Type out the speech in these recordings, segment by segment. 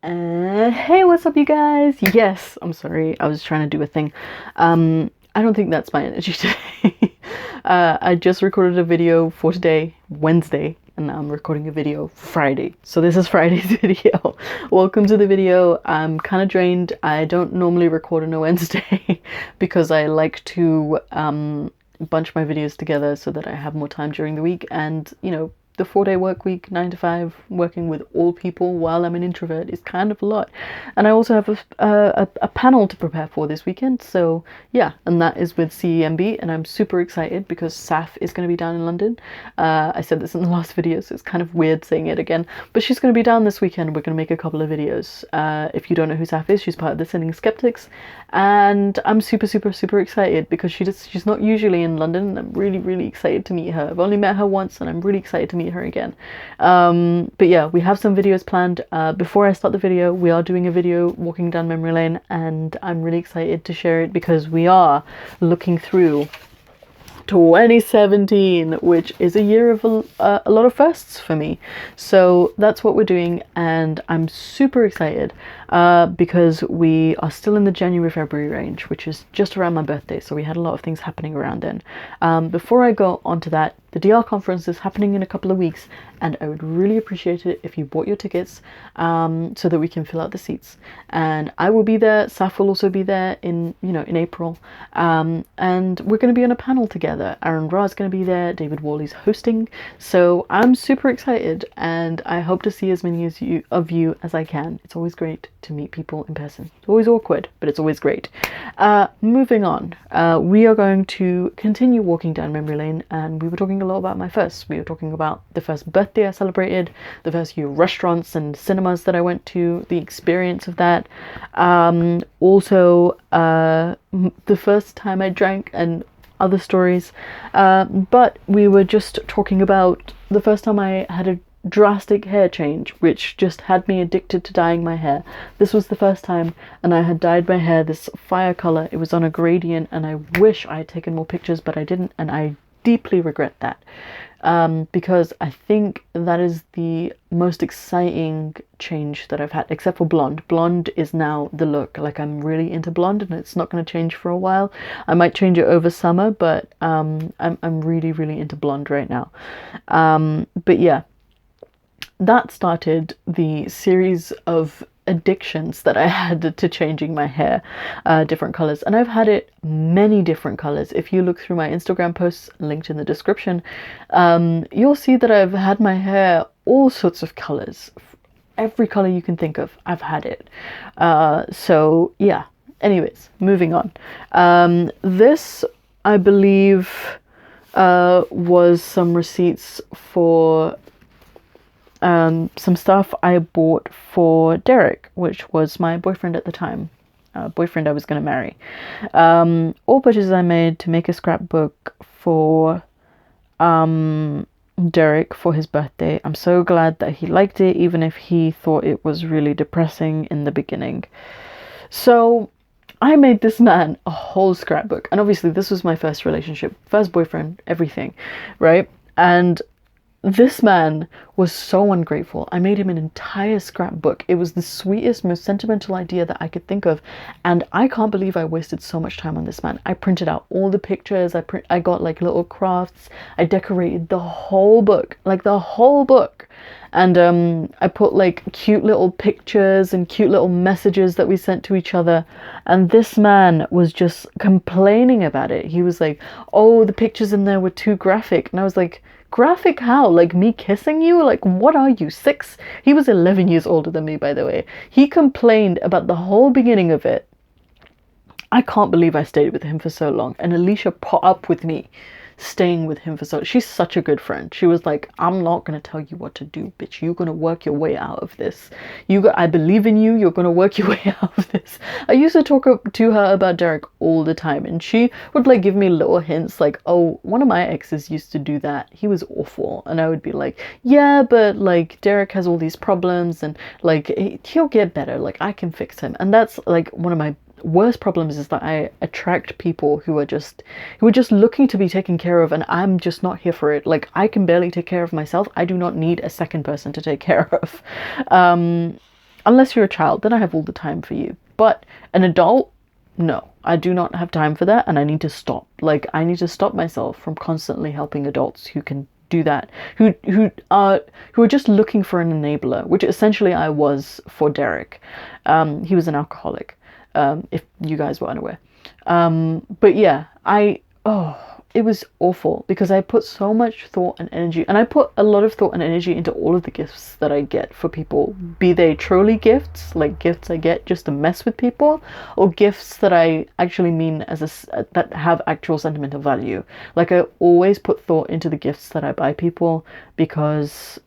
Hey, what's up, you guys? Yes, I'm sorry, I was trying to do a thing. I don't think that's my energy today. I just recorded a video for today, Wednesday, and now I'm recording a video Friday. So this is Friday's video. Welcome to the video. I'm kind of drained. I don't normally record on a Wednesday because I like to bunch my videos together so that I have more time during the week, and the 4-day work week, 9 to 5, working with all people while I'm an introvert is kind of a lot. And I also have a panel to prepare for this weekend. So yeah, and that is with CEMB, and I'm super excited because Saf is going to be down in London. I said this in the last video, so it's kind of weird saying it again, but she's going to be down this weekend. We're going to make a couple of videos. If you don't know who Saf is, she's part of the Sending Skeptics, and I'm super excited because she's not usually in London, and I'm really excited to meet her. I've only met her once, and I'm really excited to meet her again. But yeah, we have some videos planned. Before I start the video, we are doing a video walking down memory lane, and I'm really excited to share it because we are looking through 2017, which is a year of a lot of firsts for me. So that's what we're doing, and I'm super excited because we are still in the January-February range, which is just around my birthday. So we had a lot of things happening around then. Before I go on to that, the DR conference is happening in a couple of weeks, and I would really appreciate it if you bought your tickets so that we can fill out the seats. And I will be there. Saf will also be there in April, and we're going to be on a panel together. Aaron Ra is going to be there. David Worley's hosting. So I'm super excited, and I hope to see as many of you as I can. It's always great to meet people in person. It's always awkward, but it's always great. Moving on, we are going to continue walking down memory lane, and we were talking a lot about my firsts. We were talking about the first birthday I celebrated, the first few restaurants and cinemas that I went to, the experience of that. Also, the first time I drank and other stories. But we were just talking about the first time I had a drastic hair change, which just had me addicted to dyeing my hair. This was the first time, and I had dyed my hair this fire color. It was on a gradient, and I wish I had taken more pictures, but I didn't, and I deeply regret that. Because I think that is the most exciting change that I've had, except for blonde. Blonde is now the look. Like, I'm really into blonde, and it's not going to change for a while. I might change it over summer, but I'm really into blonde right now. But yeah, that started the series of addictions that I had to changing my hair, different colors, and I've had it many different colors. If you look through my Instagram posts linked in the description, you'll see that I've had my hair all sorts of colors. Every color you can think of, I've had it. So yeah, anyways, moving on. This, I believe, was some receipts for some stuff I bought for Derek, which was my boyfriend at the time, boyfriend I was going to marry. All purchases I made to make a scrapbook for Derek for his birthday. I'm so glad that he liked it, even if he thought it was really depressing in the beginning. So I made this man a whole scrapbook, and obviously this was my first relationship, first boyfriend, everything, right? And this man was so ungrateful. I made him an entire scrapbook. It was the sweetest, most sentimental idea that I could think of, and I can't believe I wasted so much time on this man. I printed out all the pictures. I got like little crafts. I decorated the whole book, like the whole book. And I put like cute little pictures and cute little messages that we sent to each other. And this man was just complaining about it. He was like, "Oh, the pictures in there were too graphic." And I was like, "Graphic how? Like me kissing you? Like, what are you, 6?" He was 11 years older than me, by the way. He complained about the whole beginning of it. I can't believe I stayed with him for so long. And Alicia put up with me staying with him for so. She's such a good friend. She was like, "I'm not gonna tell you what to do, bitch. You're gonna work your way out of this. I believe in you. You're gonna work your way out of this." I used to talk to her about Derek all the time, and she would like give me little hints like, "Oh, one of my exes used to do that. He was awful." And I would be like, "Yeah, but like Derek has all these problems, and like he'll get better. Like I can fix him." And that's like one of my worst problems, is that I attract people who are just looking to be taken care of, and I'm just not here for it. Like, I can barely take care of myself. I do not need a second person to take care of. unless you're a child, then I have all the time for you. But an adult, no, I do not have time for that, and I need to stop. Like, I need to stop myself from constantly helping adults who can do that, who are just looking for an enabler, which essentially I was for Derek. He was an alcoholic, if you guys were unaware. But yeah, it was awful because I put so much thought and energy, and I put a lot of thought and energy into all of the gifts that I get for people, be they trolley gifts, like gifts I get just to mess with people, or gifts that I actually mean that have actual sentimental value. Like, I always put thought into the gifts that I buy people, because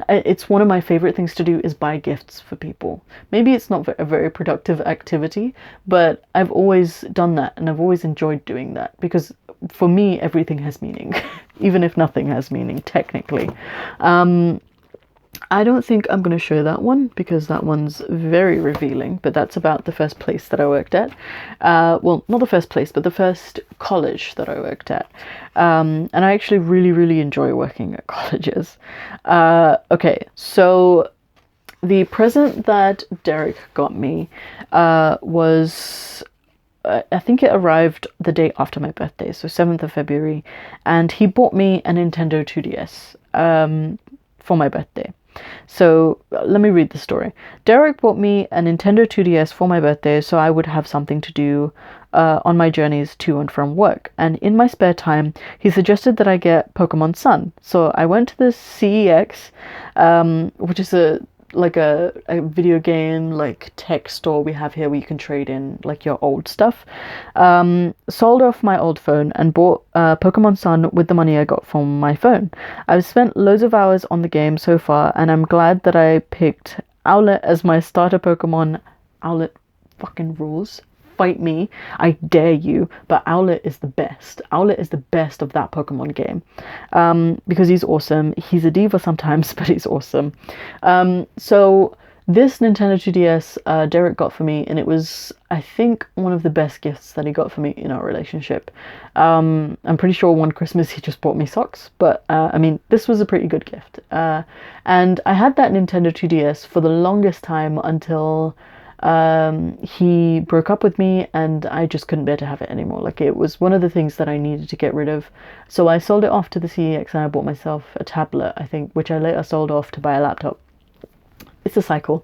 it's one of my favorite things to do is buy gifts for people. Maybe it's not a very productive activity, but I've always done that, and I've always enjoyed doing that, because for me everything has meaning, even if nothing has meaning technically. I don't think I'm going to show that one because that one's very revealing, but that's about the first place that I worked at. Well, not the first place, but the first college that I worked at. And I actually really, really enjoy working at colleges. Okay, so the present that Derek got me was... I think it arrived the day after my birthday, so 7th of February, and he bought me a Nintendo 2DS for my birthday. So let me read the story. Derek bought me a Nintendo 2DS for my birthday so I would have something to do on my journeys to and from work. And in my spare time, he suggested that I get Pokemon Sun. So I went to the CEX, which is a video game like tech store we have here where you can trade in like your old stuff. Sold off my old phone and bought Pokemon Sun with the money I got from my phone. I've spent loads of hours on the game so far, and I'm glad that I picked Owlet as my starter Pokemon. Owlet fucking rules. Fight me, I dare you, but Owlet is the best. Owlet is the best of that Pokemon game, because he's awesome. He's a diva sometimes, but he's awesome. So this Nintendo 2DS Derek got for me, and it was, I think, one of the best gifts that he got for me in our relationship. I'm pretty sure one Christmas he just bought me socks, but I mean, this was a pretty good gift. And I had that Nintendo 2DS for the longest time until he broke up with me, and I just couldn't bear to have it anymore. Like, it was one of the things that I needed to get rid of, so I sold it off to the CEX, and I bought myself a tablet, I think, which I later sold off to buy a laptop. It's a cycle.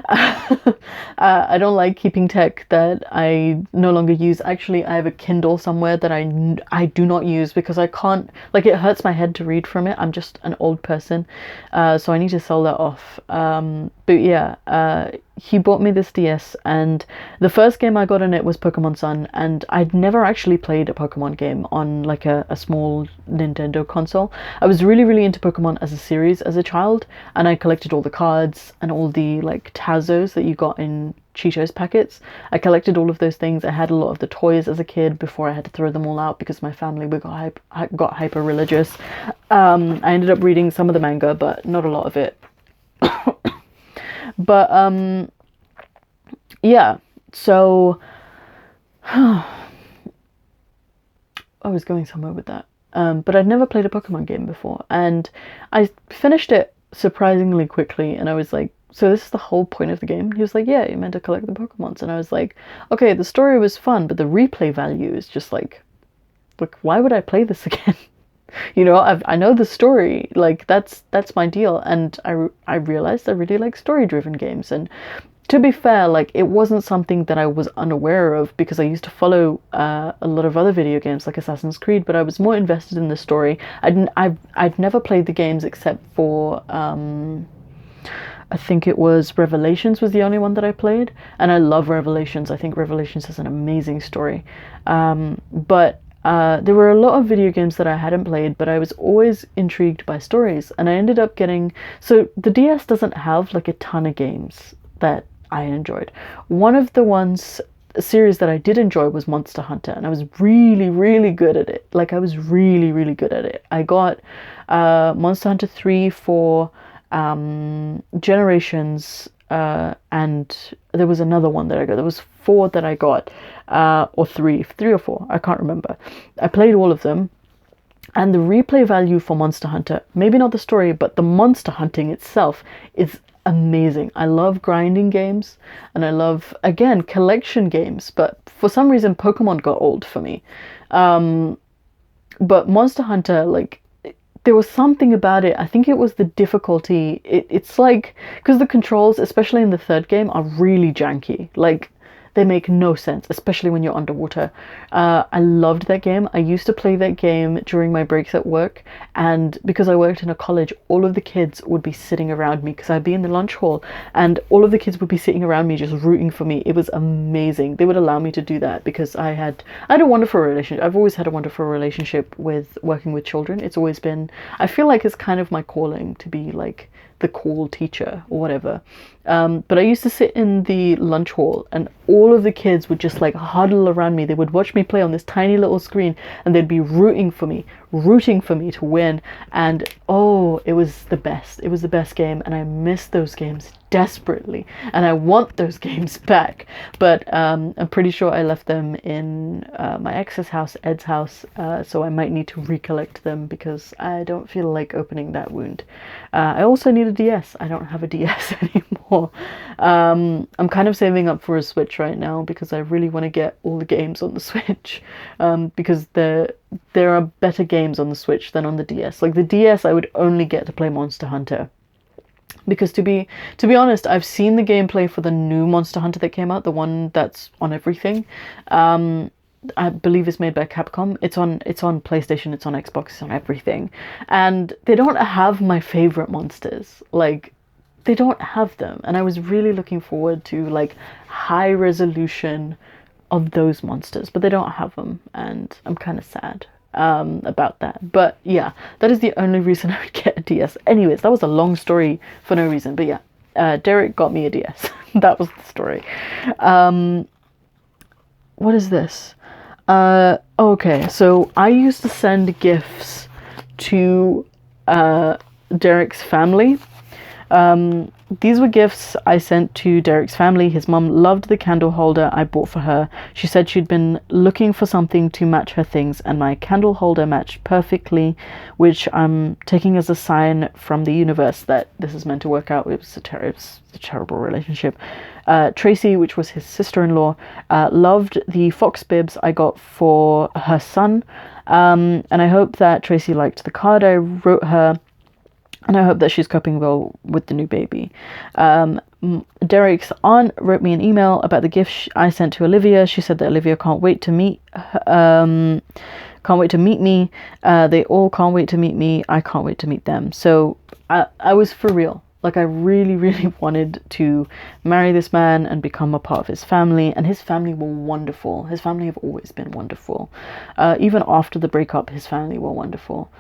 I don't like keeping tech that I no longer use. Actually, I have a Kindle somewhere that I do not use because I can't, like, it hurts my head to read from it. I'm just an old person, so I need to sell that off. But yeah, he bought me this DS, and the first game I got in it was Pokemon Sun, and I'd never actually played a Pokemon game on like a small Nintendo console. I was really, really into Pokemon as a series as a child, and I collected all the cards and all the like Tazos that you got in Cheetos packets. I collected all of those things. I had a lot of the toys as a kid before I had to throw them all out because my family got hyper religious. I ended up reading some of the manga, but not a lot of it. But yeah, so I was going somewhere with that. But I'd never played a Pokemon game before, and I finished it surprisingly quickly, and I was like, so this is the whole point of the game? He was like, yeah, you're meant to collect the Pokemons. And I was like, okay, the story was fun, but the replay value is just like, why would I play this again? You know, I know the story, like that's my deal, and I realized I really like story-driven games. And to be fair, like, it wasn't something that I was unaware of because I used to follow a lot of other video games like Assassin's Creed, but I was more invested in the story. I've never played the games except for I think it was Revelations was the only one that I played, and I love Revelations. I think Revelations has an amazing story, but there were a lot of video games that I hadn't played, but I was always intrigued by stories, and I ended up getting... So the DS doesn't have like a ton of games that I enjoyed. One of the ones, a series that I did enjoy was Monster Hunter, and I was really, really good at it. Like, I was really, really good at it. I got Monster Hunter 3 for Generations, and there was another one that I got. There was 4 that I got, or 3 or 4, I can't remember. I played all of them, and the replay value for Monster Hunter, maybe not the story, but the monster hunting itself is amazing. I love grinding games, and I love, again, collection games, but for some reason Pokemon got old for me. But Monster Hunter, like, there was something about it. I think it was the difficulty. It's like, because the controls, especially in the third game, are really janky. Like, they make no sense, especially when you're underwater. I loved that game. I used to play that game during my breaks at work, and because I worked in a college, all of the kids would be sitting around me because I'd be in the lunch hall, and all of the kids would be sitting around me just rooting for me. It was amazing. They would allow me to do that because I had a wonderful relationship. I've always had a wonderful relationship with working with children. It's always been, I feel like it's kind of my calling to be like the cool teacher or whatever. But I used to sit in the lunch hall, and all of the kids would just like huddle around me. They would watch me play on this tiny little screen, and they'd be rooting for me to win. And oh, it was the best. It was the best game, and I miss those games desperately, and I want those games back. But I'm pretty sure I left them in my ex's house, Ed's house, so I might need to recollect them because I don't feel like opening that wound. I also need a DS. I don't have a DS anymore. I'm kind of saving up for a Switch right now because I really want to get all the games on the Switch, because there are better games on the Switch than on the DS. Like the DS, I would only get to play Monster Hunter. Because to be honest, I've seen the gameplay for the new Monster Hunter that came out, the one that's on everything. I believe it's made by Capcom. It's on PlayStation, it's on Xbox, it's on everything. And they don't have my favorite monsters. Like, they don't have them. And I was really looking forward to like high resolution of those monsters, but they don't have them, and I'm kind of sad about that. But yeah, that is the only reason I would get a DS. Anyways, that was a long story for no reason, but yeah, Derek got me a DS. That was the story. What is this? Okay, so I used to send gifts to Derek's family. These were gifts I sent to Derek's family. His mum loved the candle holder I bought for her. She said she'd been looking for something to match her things, and my candle holder matched perfectly, which I'm taking as a sign from the universe that this is meant to work out. It was a terrible relationship. Tracy, which was his sister-in-law, loved the fox bibs I got for her son, and I hope that Tracy liked the card I wrote her. And I hope that she's coping well with the new baby. Derek's aunt wrote me an email about the gift I sent to Olivia. She said that Olivia can't wait to meet me. They all can't wait to meet me. I can't wait to meet them. So I was for real. Like, I really, really wanted to marry this man and become a part of his family. And his family were wonderful. His family have always been wonderful. Even after the breakup, his family were wonderful.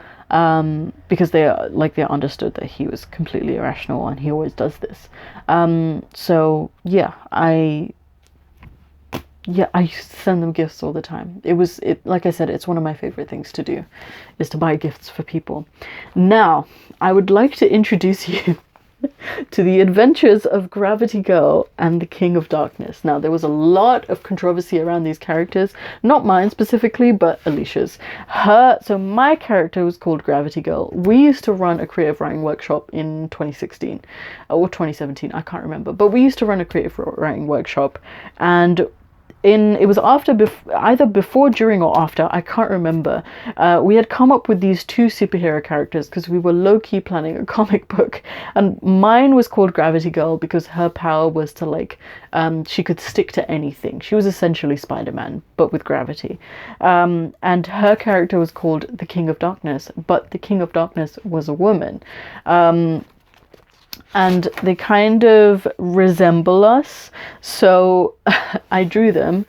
Because they understood that he was completely irrational, and he always does this. So yeah, I used to send them gifts all the time. Like I said, it's one of my favorite things to do, is to buy gifts for people. Now, I would like to introduce you to the adventures of Gravity Girl and the King of Darkness. Now, there was a lot of controversy around these characters, not mine specifically, but Alicia's. So my character was called Gravity Girl. We used to run a creative writing workshop in 2016 or 2017, I can't remember, but we used to run a creative writing workshop, and it was either before, during, or after, I can't remember. We had come up with these two superhero characters because we were low-key planning a comic book, and mine was called Gravity Girl because her power was to, like, she could stick to anything. She was essentially Spider-Man, but with gravity. And her character was called the King of Darkness, but the King of Darkness was a woman. And they kind of resemble us, so I drew them.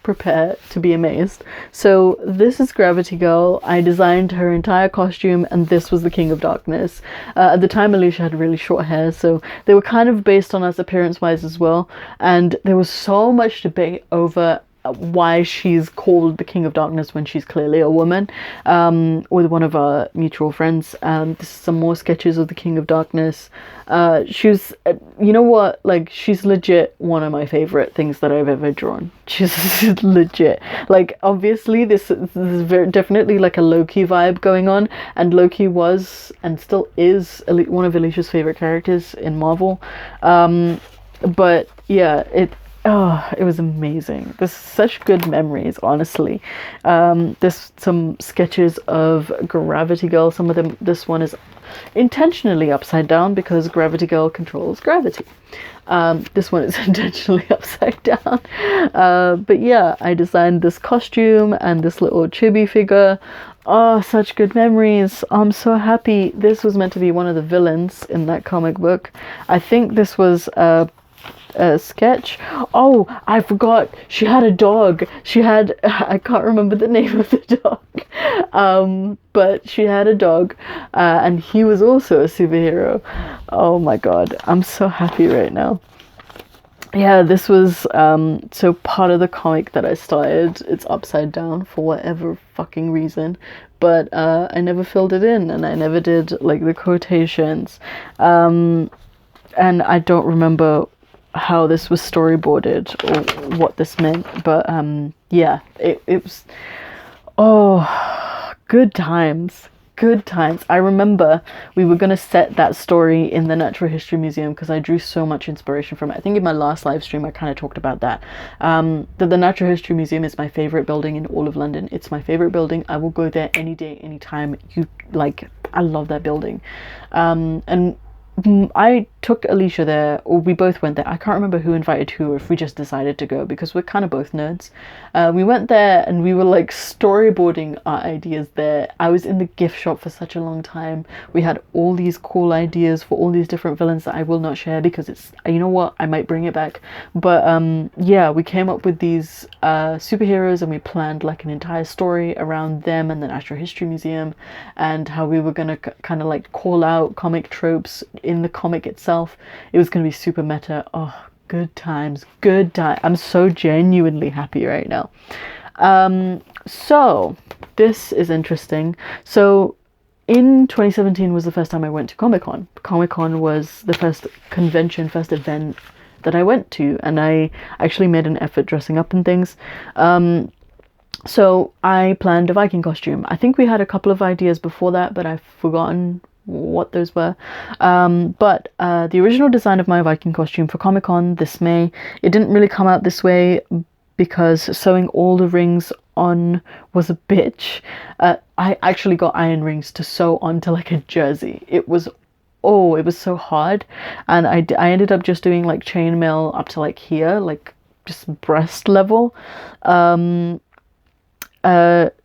Prepare to be amazed. So this is Gravity Girl. I designed her entire costume, and this was the King of Darkness. At the time, Alicia had really short hair, so they were kind of based on us appearance-wise as well. And there was so much debate over why she's called the King of Darkness when she's clearly a woman, with one of our mutual friends. This is some more sketches of the King of Darkness. She was, you know what, like, she's legit one of my favorite things that I've ever drawn. She's legit. Like, obviously this is very definitely like a Loki vibe going on, and Loki was and still is one of Alicia's favorite characters in Marvel. But yeah, it was amazing. There's such good memories, honestly. There's some sketches of Gravity Girl. Some of them, this one is intentionally upside down because Gravity Girl controls gravity. This one is intentionally upside down. But yeah, I designed this costume and this little chibi figure. Oh, such good memories. I'm so happy. This was meant to be one of the villains in that comic book. I think this was a sketch. Oh, I forgot. She had a dog. She had, I can't remember the name of the dog. But she had a dog, and he was also a superhero. Oh my god, I'm so happy right now. Yeah, this was so part of the comic that I started. It's upside down for whatever fucking reason, but I never filled it in, and I never did like the quotations, and I don't remember how this was storyboarded or what this meant, but yeah, it was, oh, good times. I remember we were going to set that story in the Natural History Museum because I drew so much inspiration from it. I think in my last live stream I kind of talked about that. That the Natural History Museum is my favorite building in all of London. It's my favorite building. I will go there any day, anytime. I love that building. And I took Alicia there, or we both went there. I can't remember who invited who, or if we just decided to go, because we're kind of both nerds. We went there and we were like storyboarding our ideas there. I was in the gift shop for such a long time. We had all these cool ideas for all these different villains that I will not share because it's, you know what, I might bring it back. But yeah, we came up with these superheroes, and we planned like an entire story around them and the Natural History Museum, and how we were gonna kind of like call out comic tropes in the comic itself. It was going to be super meta. Oh, good times. I'm so genuinely happy right now. So this is interesting. So in 2017 was the first time I went to Comic-Con. Comic-Con was the first event that I went to, and I actually made an effort dressing up and things. So I planned a Viking costume. I think we had a couple of ideas before that, but I've forgotten what those were. But the original design of my Viking costume for Comic-Con this May, it didn't really come out this way because sewing all the rings on was a bitch. I actually got iron rings to sew onto like a jersey. It was so hard, and I ended up just doing like chainmail up to like here, like just breast level.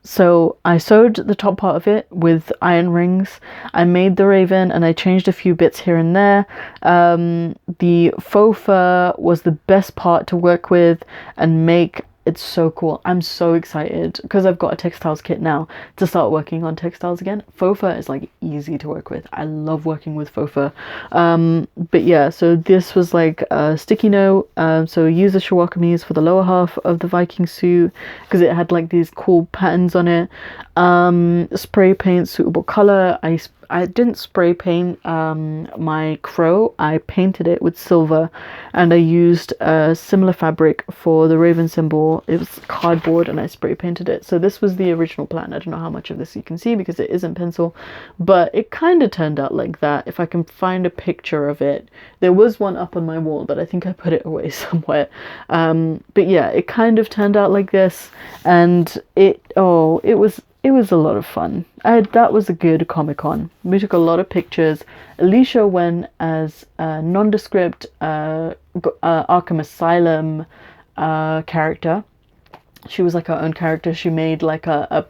So I sewed the top part of it with iron rings. I made the raven and I changed a few bits here and there. The faux fur was the best part to work with and make. It's so cool. I'm so excited because I've got a textiles kit now to start working on textiles again. Faux fur is like easy to work with. I love working with faux fur. But yeah, so this was like a sticky note. So use the Shawakamis for the lower half of the Viking suit because it had like these cool patterns on it. Spray paint suitable color. I didn't spray paint my crow. I painted it with silver, and I used a similar fabric for the raven symbol. It was cardboard, and I spray painted it. So this was the original plan. I don't know how much of this you can see because it isn't pencil, but it kind of turned out like that. If I can find a picture of it, there was one up on my wall, but I think I put it away somewhere. But yeah, it kind of turned out like this, and it was a lot of fun. That was a good Comic-Con. We took a lot of pictures. Alicia went as a nondescript Arkham Asylum character. She was like her own character. She made like a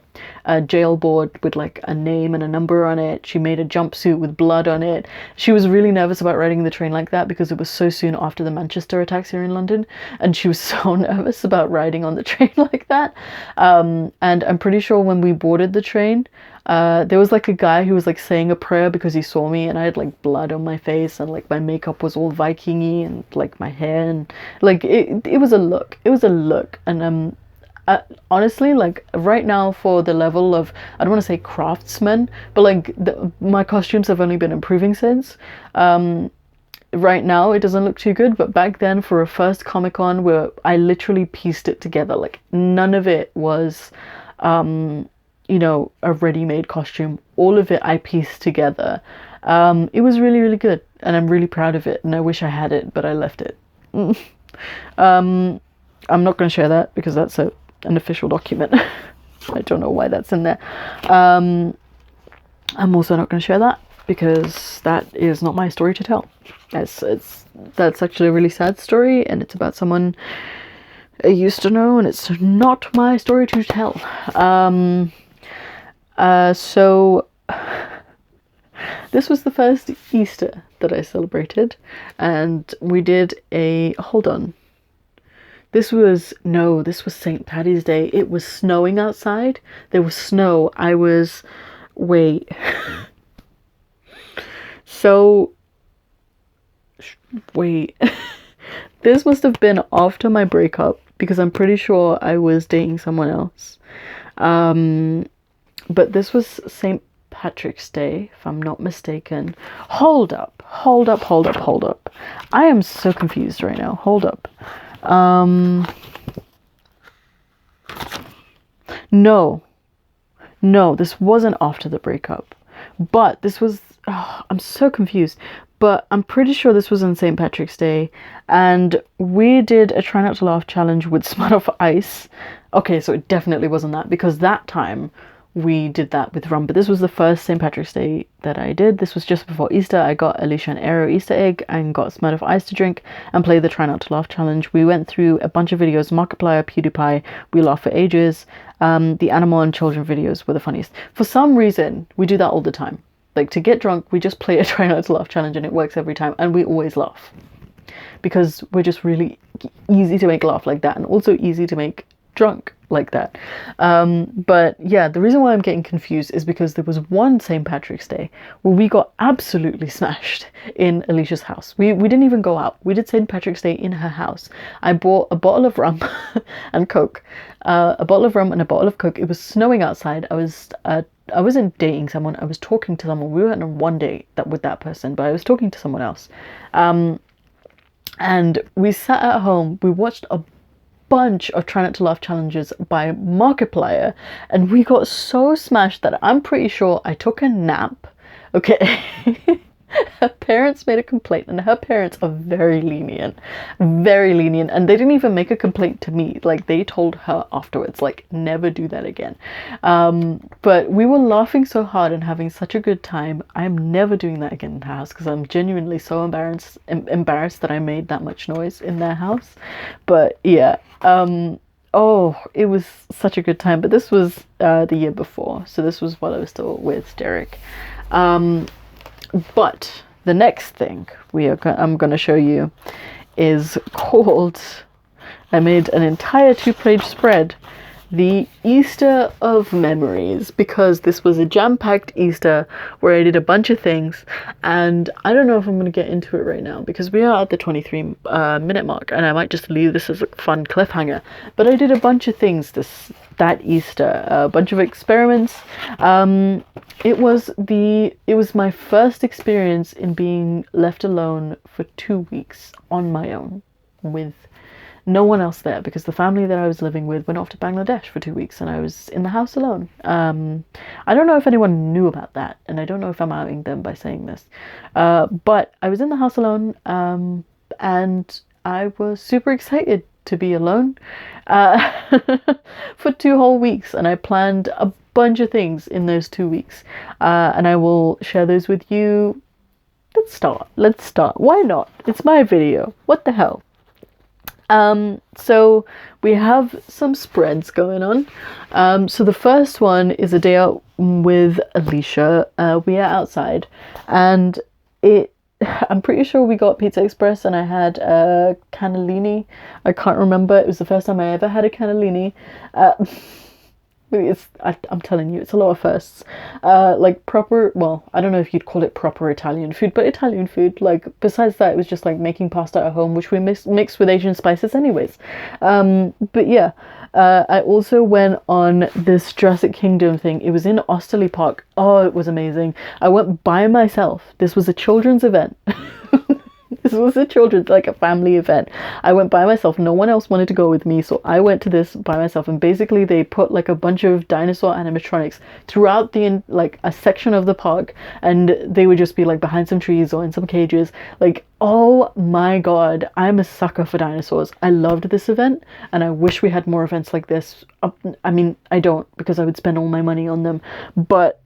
jail board with like a name and a number on it. She made a jumpsuit with blood on it. She was really nervous about riding the train like that because it was so soon after the Manchester attacks here in London, and she was so nervous about riding on the train like that. And I'm pretty sure when we boarded the train, there was like a guy who was like saying a prayer because he saw me and I had like blood on my face and like my makeup was all Viking-y and like my hair, and like it was a look. It was a look. And honestly, like right now, for the level of, I don't want to say craftsman, but like my costumes have only been improving since. Right now it doesn't look too good, but back then for a first Comic-Con where I literally pieced it together, like none of it was you know, a ready-made costume. All of it I pieced together. It was really, really good, and I'm really proud of it, and I wish I had it, but I left it. I'm not going to share that because that's an official document. I don't know why that's in there. I'm also not going to share that because that is not my story to tell. That's actually a really sad story, and it's about someone I used to know, and it's not my story to tell. So this was the first Easter that I celebrated, and we did hold on. This was St. Paddy's Day. It was snowing outside. There was snow. Wait. So, wait. This must have been after my breakup because I'm pretty sure I was dating someone else. But this was St. Patrick's Day, if I'm not mistaken. Hold up. I am so confused right now. Hold up. No, this wasn't after the breakup, but this was, I'm so confused, but I'm pretty sure this was on St. Patrick's Day, and we did a try not to laugh challenge with Smut of Ice. Okay, so it definitely wasn't that, because that time we did that with rum, but this was the first St. Patrick's Day that I did. This was just before Easter. I got Alicia an Aero Easter egg and got Smut of Ice to drink and play the Try Not to Laugh challenge. We went through a bunch of videos, Markiplier, PewDiePie, we laughed for ages. The animal and children videos were the funniest. For some reason, we do that all the time. Like, to get drunk, we just play a Try Not to Laugh challenge and it works every time, and we always laugh. Because we're just really easy to make laugh like that, and also easy to make drunk like that. But yeah, the reason why I'm getting confused is because there was one St. Patrick's Day where we got absolutely smashed in Alicia's house. We didn't even go out. We did St. Patrick's Day in her house. I bought a bottle of rum and Coke. A bottle of rum and a bottle of Coke. It was snowing outside. I wasn't dating someone. I was talking to someone. We went on one date with that person, but I was talking to someone else. And we sat at home. We watched a bunch of Try Not to Laugh challenges by Markiplier, and we got so smashed that I'm pretty sure I took a nap. Okay. Her parents made a complaint, and her parents are very lenient, and they didn't even make a complaint to me. Like, they told her afterwards, like, never do that again. But we were laughing so hard and having such a good time. I'm never doing that again in the house because I'm genuinely so embarrassed that I made that much noise in their house. But yeah, oh, it was such a good time. But this was the year before, so this was while I was still with Derek. But the next thing I'm going to show you is called, I made an entire 2-page spread, The Easter of Memories, because this was a jam-packed Easter where I did a bunch of things, and I don't know if I'm going to get into it right now because we are at the 23-minute mark, and I might just leave this as a fun cliffhanger. But I did a bunch of things that Easter, a bunch of experiments. It was my first experience in being left alone for 2 weeks on my own with no one else there, because the family that I was living with went off to Bangladesh for 2 weeks and I was in the house alone. I don't know if anyone knew about that, and I don't know if I'm outing them by saying this, but I was in the house alone, and I was super excited to be alone for 2 whole weeks, and I planned a bunch of things in those 2 weeks, and I will share those with you. Let's start. Why not? It's my video. What the hell? So we have some spreads going on. So the first one is a day out with Alicia. We are outside, and I'm pretty sure we got Pizza Express, and I had a cannellini. I can't remember. It was the first time I ever had a cannellini. I'm telling you, it's a lot of firsts. Like proper, well, I don't know if you'd call it proper Italian food, but Italian food. Like, besides that, it was just like making pasta at home, which we mixed with Asian spices anyways. But yeah, I also went on this Jurassic Kingdom thing. It was in Osterley Park. Oh, it was amazing. I went by myself. This was a children's event. This was a children's, like a family event. I went by myself. No one else wanted to go with me, so I went to this by myself. And basically, they put like a bunch of dinosaur animatronics throughout like a section of the park, and they would just be like behind some trees or in some cages. Like, oh my god, I'm a sucker for dinosaurs. I loved this event, and I wish we had more events like this. I mean, I don't, because I would spend all my money on them, but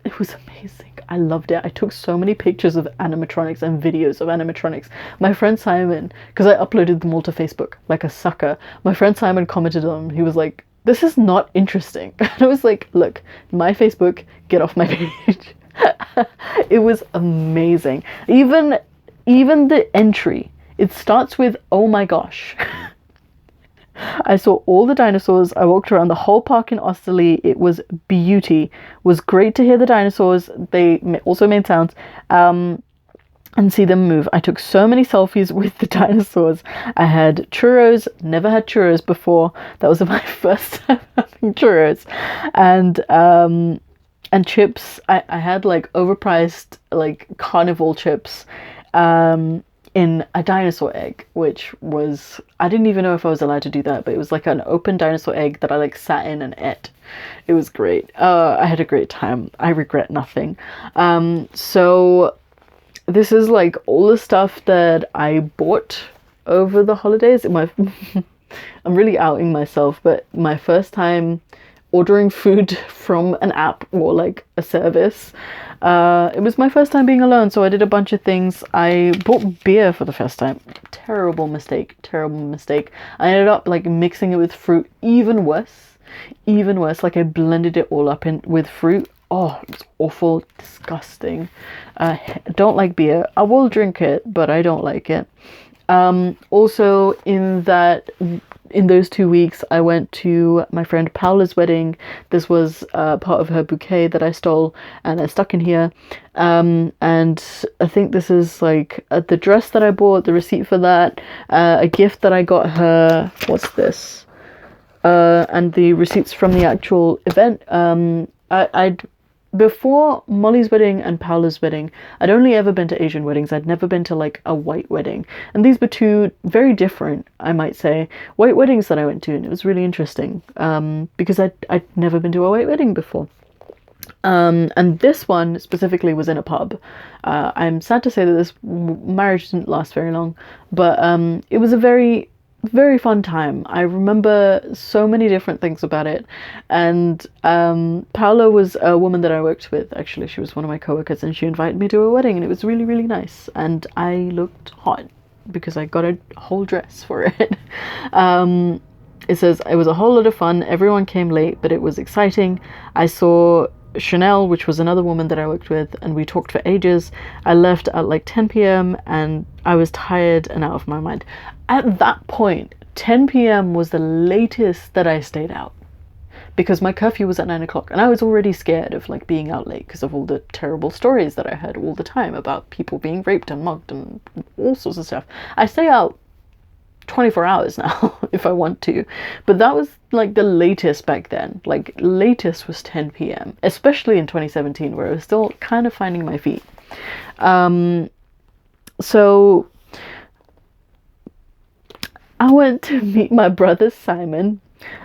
it was amazing. I loved it. I took so many pictures of animatronics and videos of animatronics. My friend Simon, because I uploaded them all to Facebook like a sucker, my friend Simon commented on them. He was like, this is not interesting. And I was like, look, my Facebook, get off my page. It was amazing. Even the entry, it starts with, oh my gosh. I saw all the dinosaurs. I walked around the whole park in Osterley. It was beauty. It was great to hear the dinosaurs. They also made sounds. And see them move. I took so many selfies with the dinosaurs. I had churros. Never had churros before. That was my first time having churros. And chips. I had like overpriced like carnival chips. In a dinosaur egg, which was, I didn't even know if I was allowed to do that, but it was like an open dinosaur egg that I like sat in and ate. It was great. I had a great time. I regret nothing. So this is like all the stuff that I bought over the holidays. I'm really outing myself, but my first time ordering food from an app or like a service. It was my first time being alone, so I did a bunch of things. I bought beer for the first time. Terrible mistake. I ended up like mixing it with fruit. Even worse. Like I blended it all up with fruit. Oh, it was awful, disgusting. Don't like beer. I will drink it, but I don't like it. Also in those 2 weeks, I went to my friend Paula's wedding. This was part of her bouquet that I stole and I stuck in here. And I think this is like the dress that I bought, the receipt for that, a gift that I got her. What's this? And the receipts from the actual event. Before Molly's wedding and Paula's wedding, I'd only ever been to Asian weddings. I'd never been to like a white wedding. And these were two very different, I might say, white weddings that I went to. And it was really interesting because I'd never been to a white wedding before. And this one specifically was in a pub. I'm sad to say that this marriage didn't last very long, but it was a very, very fun time. I remember so many different things about it. And Paula was a woman that I worked with. Actually, she was one of my coworkers, and she invited me to a wedding, and it was really, really nice. And I looked hot because I got a whole dress for it. It says, it was a whole lot of fun. Everyone came late, but it was exciting. I saw Chanel, which was another woman that I worked with, and we talked for ages. I left at like 10 p.m. and I was tired and out of my mind. At that point, 10 p.m. was the latest that I stayed out because my curfew was at 9 o'clock, and I was already scared of like being out late because of all the terrible stories that I heard all the time about people being raped and mugged and all sorts of stuff. I stay out 24 hours now if I want to, but that was like the latest back then. Like latest was 10 p.m. especially in 2017 where I was still kind of finding my feet. So I went to meet my brother Simon,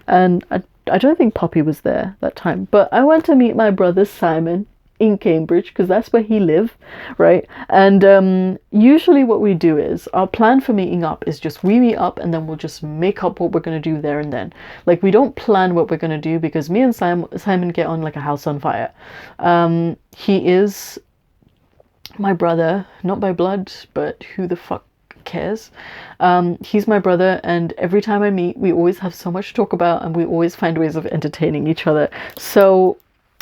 and I don't think Poppy was there that time, but I went to meet my brother Simon in Cambridge because that's where he lived, right? And usually what we do is our plan for meeting up is just we meet up and then we'll just make up what we're going to do there and then. Like we don't plan what we're going to do because me and Simon get on like a house on fire. He is my brother, not by blood, but who the fuck cares. He's my brother, and every time I meet, we always have so much to talk about, and we always find ways of entertaining each other. So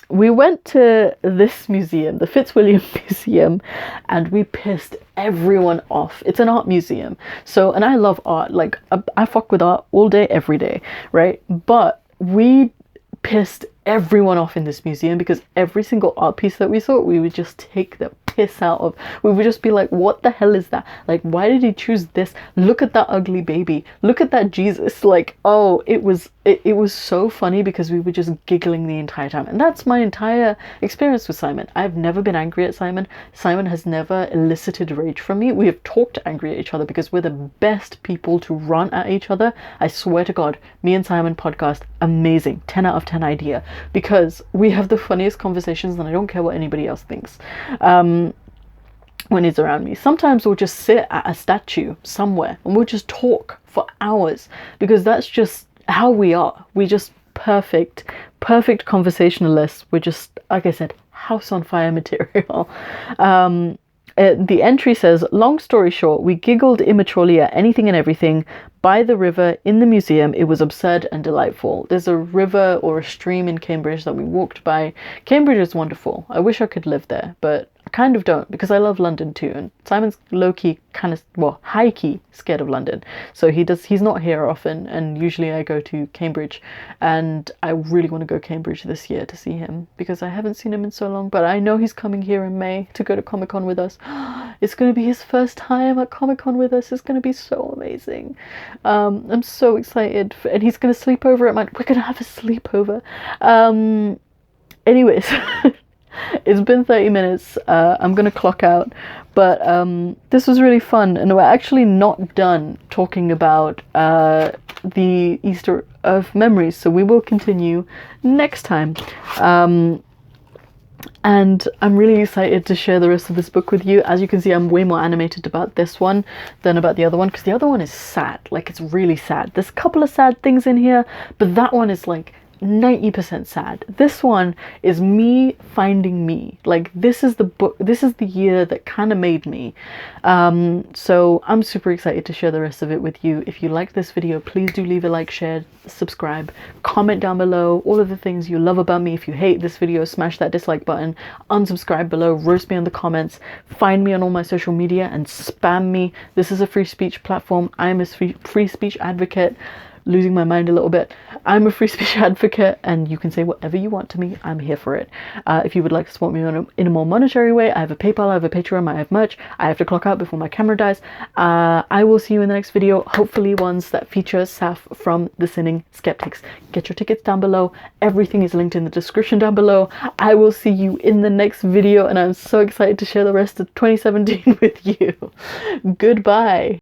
we went to this museum, the Fitzwilliam Museum, and we pissed everyone off. It's an art museum. So, and I love art. Like, I fuck with art all day, every day, right? But we pissed everyone off in this museum because every single art piece that we saw, we would just take the piss out of. We would just be like, what the hell is that? Like, why did he choose this? Look at that ugly baby. Look at that Jesus. Like, oh, it was so funny because we were just giggling the entire time. And that's my entire experience with Simon. I've never been angry at Simon. Simon has never elicited rage from me. We have talked angry at each other because we're the best people to run at each other. I swear to God, me and Simon podcast, amazing. 10 out of 10 idea. Because we have the funniest conversations and I don't care what anybody else thinks. When he's around me. Sometimes we'll just sit at a statue somewhere and we'll just talk for hours because that's just how we are. We just perfect conversationalists. We're just, like I said, house on fire material. The entry says, long story short, we giggled immaturely at anything and everything. By the river, in the museum, it was absurd and delightful. There's a river or a stream in Cambridge that we walked by. Cambridge is wonderful. I wish I could live there, but I kind of don't because I love London too. And Simon's low-key kind of, well, high-key scared of London. So he's not here often, and usually I go to Cambridge. And I really want to go Cambridge this year to see him because I haven't seen him in so long. But I know he's coming here in May to go to Comic-Con with us. It's going to be his first time at Comic-Con with us. It's going to be so amazing. I'm so excited. And he's going to sleep over at we're going to have a sleepover. Anyways, it's been 30 minutes. I'm going to clock out. But this was really fun. And we're actually not done talking about the Easter of Memories. So we will continue next time. And I'm really excited to share the rest of this book with you. As you can see, I'm way more animated about this one than about the other one, because the other one is sad. Like, it's really sad. There's a couple of sad things in here, but that one is like 90% sad. This one is me finding me. Like, this is the book, this is the year that kind of made me. So I'm super excited to share the rest of it with you. If you like this video, please do leave a like, share, subscribe, comment down below all of the things you love about me. If you hate this video, smash that dislike button, unsubscribe below, roast me in the comments, find me on all my social media and spam me. This is a free speech platform. I'm a free speech advocate. Losing my mind a little bit. I'm a free speech advocate and you can say whatever you want to me. I'm here for it. If you would like to support me in a more monetary way, I have a PayPal, I have a Patreon, I have merch. I have to clock out before my camera dies. I will see you in the next video, hopefully ones that feature Saf from The Sinning Skeptics. Get your tickets down below. Everything is linked in the description down below. I will see you in the next video and I'm so excited to share the rest of 2017 with you. Goodbye.